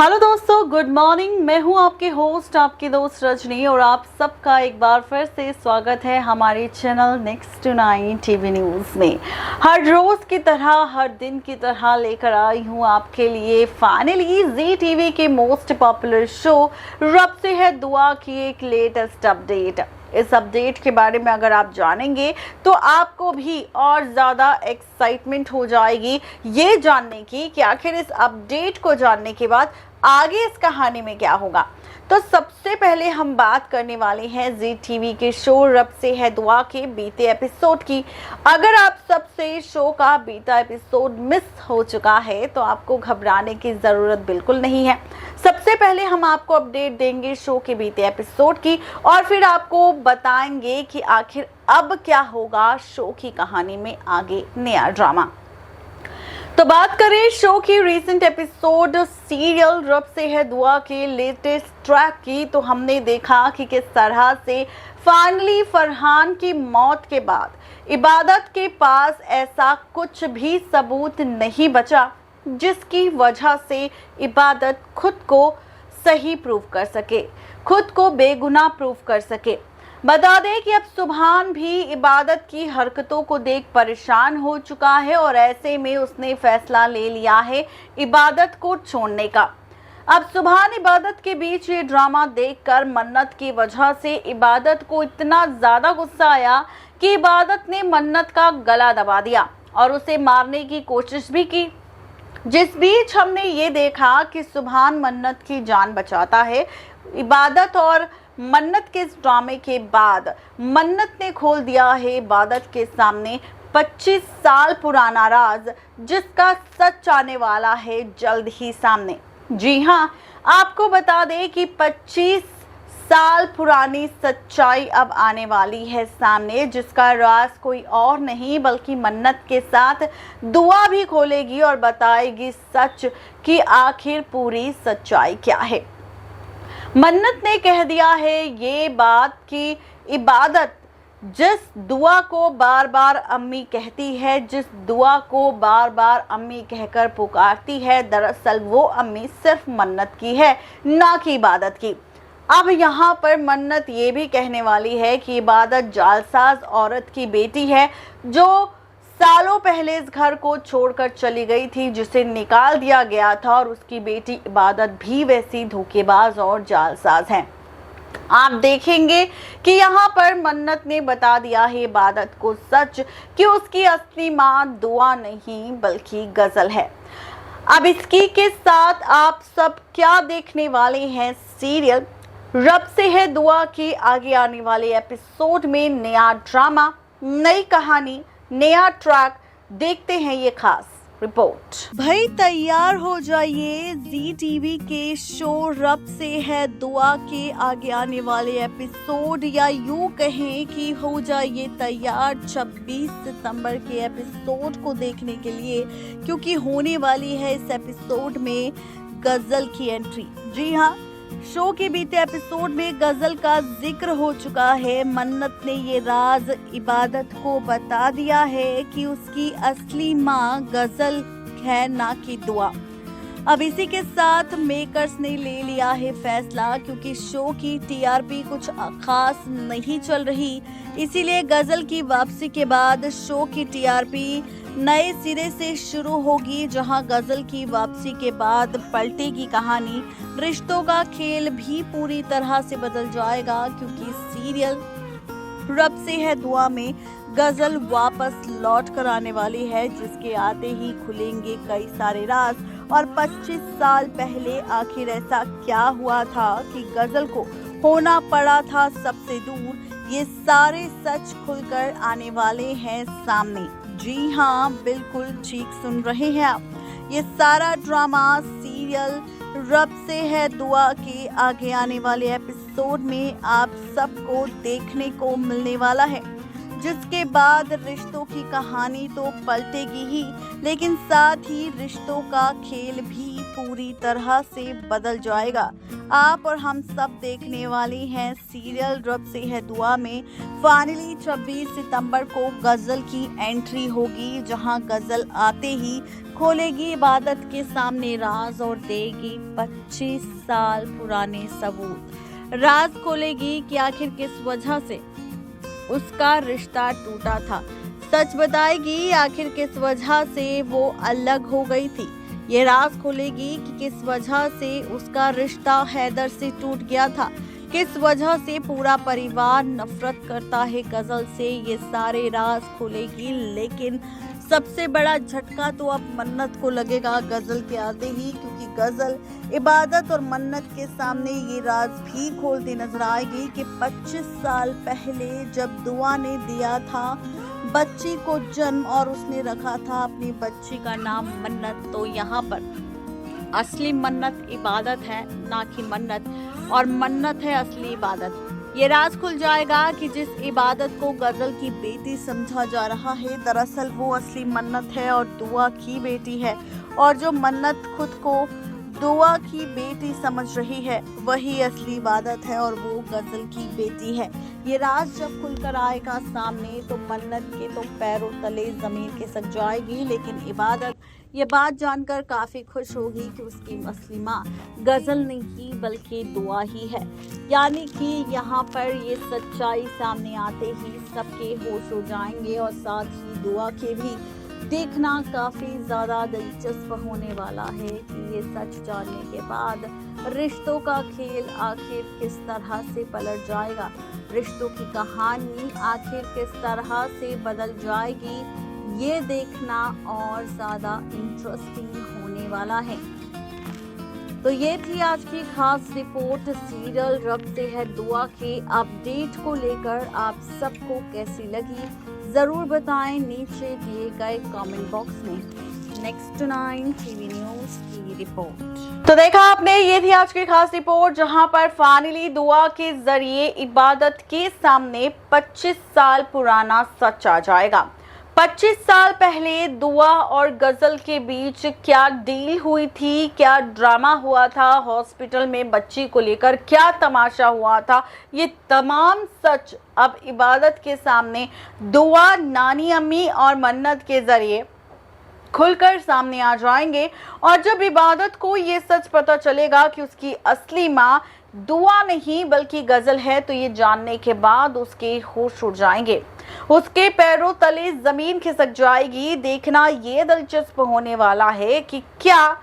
Hello दोस्तों, good morning. मैं हूं आपके होस्ट, आपकी दोस्त रजनी, और आप सबका एक बार फिर से स्वागत है हमारे channel next to 9 TV news में। हर रोज़ की तरह, हर दिन की तरह लेकर आई हूं आपके लिए फाइनली जी टीवी के मोस्ट पॉपुलर शो रब से है दुआ की एक लेटेस्ट अपडेट। इस अपडेट के बारे में अगर आप जानेंगे तो आपको भी और ज़्यादा एक्साइटमेंट हो जाएगी ये जानने की कि आखिर इस अपडेट को जानने के बाद आगे इस कहानी में क्या होगा। तो सबसे पहले हम बात करने वाले हैं जी टीवी के शो रब से है दुआ के बीते एपिसोड की। अगर आप सबसे शो का बीता एपिसोड मिस हो चुका है तो आपको घबराने की ज़रूरत बिल्कुल नहीं है। सबसे पहले हम आपको अपडेट देंगे शो के बीते एपिसोड की, और फिर आपको बताएंगे कि आखिर अब क्या होगा शो की कहानी में आगे नया ड्रामा। तो बात करें शो की रीसेंट एपिसोड सीरियल रब से है दुआ के लेटेस्ट ट्रैक की, तो हमने देखा कि किस तरह से फाइनली फरहान की मौत के बाद इबादत के पास ऐसा कुछ भी सबूत नहीं बचा जिसकी वजह से इबादत खुद को सही प्रूव कर सके, खुद को बेगुनाह प्रूव कर सके। बता दें कि अब सुभान भी इबादत की हरकतों को देख परेशान हो चुका है और ऐसे में उसने फैसला ले लिया है इबादत को छोड़ने का। अब सुभान इबादत के बीच ये ड्रामा देखकर मन्नत की वजह से इबादत को इतना ज़्यादा गुस्सा आया कि इबादत ने मन्नत का गला दबा दिया और उसे मारने की कोशिश भी की। जिस बीच हमने ये देखा कि सुभान मन्नत की जान बचाता है। इबादत और मन्नत के इस ड्रामे के बाद मन्नत ने खोल दिया है इबादत के सामने 25 साल पुराना राज, जिसका सच आने वाला है जल्द ही सामने। जी हाँ, आपको बता दें कि 25 साल पुरानी सच्चाई अब आने वाली है सामने, जिसका राज कोई और नहीं बल्कि मन्नत के साथ दुआ भी खोलेगी और बताएगी सच कि आखिर पूरी सच्चाई क्या है। मन्नत ने कह दिया है ये बात कि इबादत जिस दुआ को बार बार अम्मी कहती है, जिस दुआ को बार बार अम्मी कहकर पुकारती है, दरअसल वो अम्मी सिर्फ मन्नत की है, ना कि इबादत की। अब यहाँ पर मन्नत ये भी कहने वाली है कि इबादत जालसाज औरत की बेटी है जो सालों पहले इस घर को छोड़कर चली गई थी, जिसे निकाल दिया गया था, और उसकी बेटी इबादत भी वैसी धोखेबाज और जालसाज है। आप देखेंगे कि यहाँ पर मन्नत ने बता दिया है इबादत को सच कि उसकी असली माँ दुआ नहीं बल्कि गजल है। अब इसकी के साथ आप सब क्या देखने वाले हैं सीरियल रब से है दुआ के आगे आने वाले एपिसोड में नया ड्रामा, नई कहानी, नया ट्रैक, देखते हैं ये खास रिपोर्ट। भाई तैयार हो जाइए, जी टीवी के शो रब से है दुआ के आगे आने वाले एपिसोड, या यूं कहें कि हो जाइए तैयार 26 सितंबर के एपिसोड को देखने के लिए, क्योंकि होने वाली है इस एपिसोड में गजल की एंट्री। जी हाँ, शो के बीते एपिसोड में गजल का जिक्र हो चुका है। मन्नत ने ये राज इबादत को बता दिया है कि उसकी असली माँ गजल है, ना कि दुआ। अब इसी के साथ मेकर्स ने ले लिया है फैसला, क्योंकि शो की टीआरपी कुछ खास नहीं चल रही, इसीलिए गजल की वापसी के बाद शो की टीआरपी नए सिरे से शुरू होगी, जहां गजल की वापसी के बाद पलटेगी कहानी। रिश्तों का खेल भी पूरी तरह से बदल जाएगा, क्योंकि सीरियल रब से है दुआ में गजल वापस लौट कर आने वाली है, जिसके आते ही खुलेंगे कई सारे राज। और 25 साल पहले आखिर ऐसा क्या हुआ था कि गजल को होना पड़ा था सबसे दूर, ये सारे सच खुलकर आने वाले हैं सामने। जी हाँ, बिल्कुल ठीक सुन रहे हैं आप। ये सारा ड्रामा सीरियल रब से है दुआ के आगे आने वाले एपिसोड में आप सबको देखने को मिलने वाला है, जिसके बाद रिश्तों की कहानी तो पलटेगी ही, लेकिन साथ ही रिश्तों का खेल भी पूरी तरह से बदल जाएगा। आप और हम सब देखने वाले हैं सीरियल रब से है दुआ में फाइनली 26 सितंबर को गजल की एंट्री होगी, जहां गजल आते ही खोलेगी इबादत के सामने राज और देगी 25 साल पुराने सबूत। राज खोलेगी कि आखिर किस वजह से उसका रिश्ता टूटा था, सच बताएगी आखिर किस वजह से वो अलग हो गई थी। ये राज खोलेगी कि किस वजह से उसका रिश्ता हैदर से टूट गया था, किस वजह से पूरा परिवार नफरत करता है गजल से। ये सारे राज खोलेगी, लेकिन सबसे बड़ा झटका तो अब मन्नत को लगेगा गजल के आते ही, क्योंकि गजल इबादत और मन्नत के सामने ये राज भी खोलती नजर आएगी कि 25 साल पहले जब दुआ ने दिया था बच्ची को जन्म और उसने रखा था अपनी बच्ची का नाम मन्नत, तो यहाँ पर असली मन्नत इबादत है ना कि मन्नत, और मन्नत है असली इबादत। ये राज खुल जाएगा कि जिस इबादत को गजल की बेटी समझा जा रहा है, दरअसल वो असली मन्नत है और दुआ की बेटी है, और जो मन्नत खुद को दुआ की बेटी समझ रही है वही असली इबादत है और वो गजल की बेटी है। ये राज जब खुलकर आएगा सामने तो मन्नत के तो पैरों तले जमीन खिसक जाएगी, लेकिन इबादत ये बात जानकर काफी खुश होगी कि उसकी असली माँ गजल नहीं बल्कि दुआ ही है। यानी कि यहाँ पर ये सच्चाई सामने आते ही सबके होश हो जाएंगे और साथ ही दुआ के भी। देखना काफी ज्यादा दिलचस्प होने वाला है कि ये सच जानने के बाद रिश्तों का खेल आखिर किस तरह से पलट जाएगा, रिश्तों की कहानी आखिर किस तरह से बदल जाएगी, ये देखना और ज्यादा इंटरेस्टिंग होने वाला है। तो ये थी आज की खास रिपोर्ट सीरियल रब से है दुआ के अपडेट को लेकर। आप सबको कैसी लगी जरूर बताएं नीचे दिए गए कमेंट बॉक्स में। नेक्स्ट 9 टीवी न्यूज की रिपोर्ट। तो देखा आपने, ये थी आज की खास रिपोर्ट, जहां पर फाइनली दुआ के जरिए इबादत के सामने 25 साल पुराना सच आ जाएगा। 25 साल पहले दुआ और गजल के बीच क्या डील हुई थी, क्या ड्रामा हुआ था हॉस्पिटल में बच्ची को लेकर, क्या तमाशा हुआ था, ये तमाम सच अब इबादत के सामने दुआ, नानी अम्मी और मन्नत के जरिए खुलकर सामने आ जाएंगे। और जब इबादत को ये सच पता चलेगा कि उसकी असली माँ दुआ नहीं बल्कि गजल है, तो ये जानने के बाद उसके होश उड़ जाएंगे, उसके पैरों तले जमीन खिसक जाएगी। देखना ये दिलचस्प होने वाला है कि क्या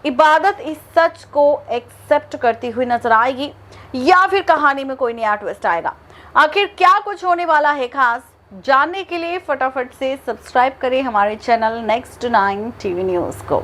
इबादत इस सच को एक्सेप्ट करती हुई नजर आएगी या फिर कहानी में कोई नया ट्विस्ट आएगा। आखिर क्या कुछ होने वाला है खास, जानने के लिए फटाफट से सब्सक्राइब करें हमारे चैनल नेक्स्ट 9 टीवी न्यूज को।